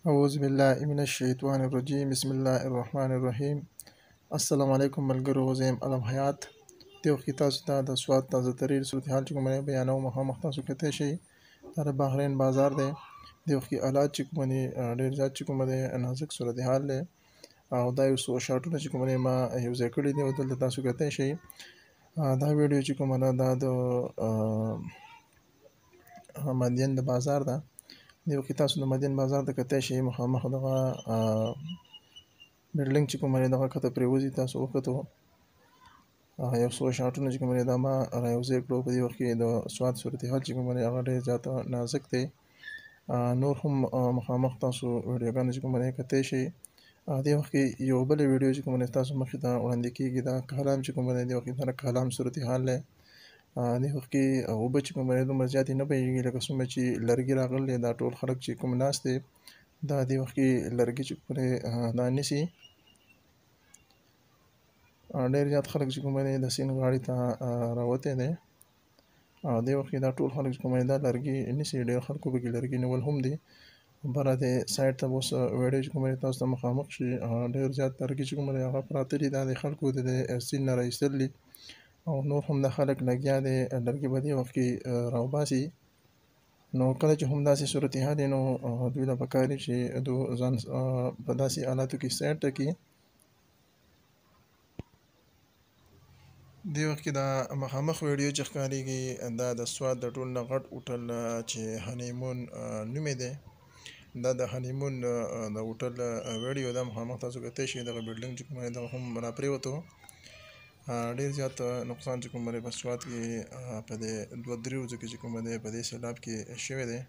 أعوذ بالله من الشیطان الرجیم بسم الله الرحمن الرحیم. السلام علیکم ملګرو، زیم علم حیات. دې وخت کې تاسو ته د سواد تازه ترین صورتحال چې کوم دی بیانوم، مخامخ تاسو کتلی شئ. دا د بحرین بازار دی. دې وخت کې حالات چې کوم دي ډېر زیات چې کوم دی نازک صورتحال دی، او دا یو څو شاټونه چې کوم دی ما یو ځای کړي دي او دلته تاسو کتلی شئ. دا ویډیو چې کومه ده دا د مدین د بازار ده. دې وخت کې تاسو د مدین بازار ته کتلی شئ. مخامخ دغه بلډینګ چې کومه دی دغه کته پرېوځي، تاسو وکتو یو څو شاټونه چې کومه دی دا ما رایوځای کړو. په دې وخت کې د سواد صورتحال چې کومه دی هغه ډېر زیات نازک دی. نور هم مخامخ تاسو ویډیوګانې چې کومه دی کتلی شئ. دې وخت کې یو بله ویډیو چې کومه دی ستاسو مخې ته وړاندې کېږي. دا کهلام چې کومه دی دې وخت کې دا د کهلام صورتحال دی. دې وخت کې اوبه چې کومه دی دومره زیاتې نه بهیږي لکه څومره چې لرګي راغلي دی. دا ټول خلک چې کوم ناست دی دا دې وخت کې لرګي چې کومه دی دا نیسي. ډېر زیات خلک چې کومه دی د سیند غاړې ته راوتی دی. دې وخت کې دا ټول خلک چې کومه دی دا لرګي نیسي. ډېر خلکو پکې لرګي نیول هم دي. بره دې سایډ ته به اوس ویډیو چې کومه دی تاسو ته مخامخ شي. ډېر زیات لرګي چې کومه دی هغه پراته دي. دا د خلکو د سیند نه راایستل دي، او نور هم دا خلک لګیا دی لرګي به دې وخت کې راوباسي. نو کله چې هم داسې صورتحال وي نو دوی ته پکار وي چې ځان په داسې حالاتو کې سایډ ته کړي. دې وخت کې دا مخامخ ویډیو چې ښکارېږي دا د سوات د ټول نه غټ هوټل چې هنیمون نوم یې دی. دا د هنیمون د هوټل ویډیو ده. مخامخ تاسو کتلی شئ. دغه بلډینګ چې کوم دی دغه هم راپرېوتو. ډېر زیات نقصان چې کوم دی په سوات کې په دې 2-3 ورځو کې چې کوم دی په دې سیلاب کې شوی دی.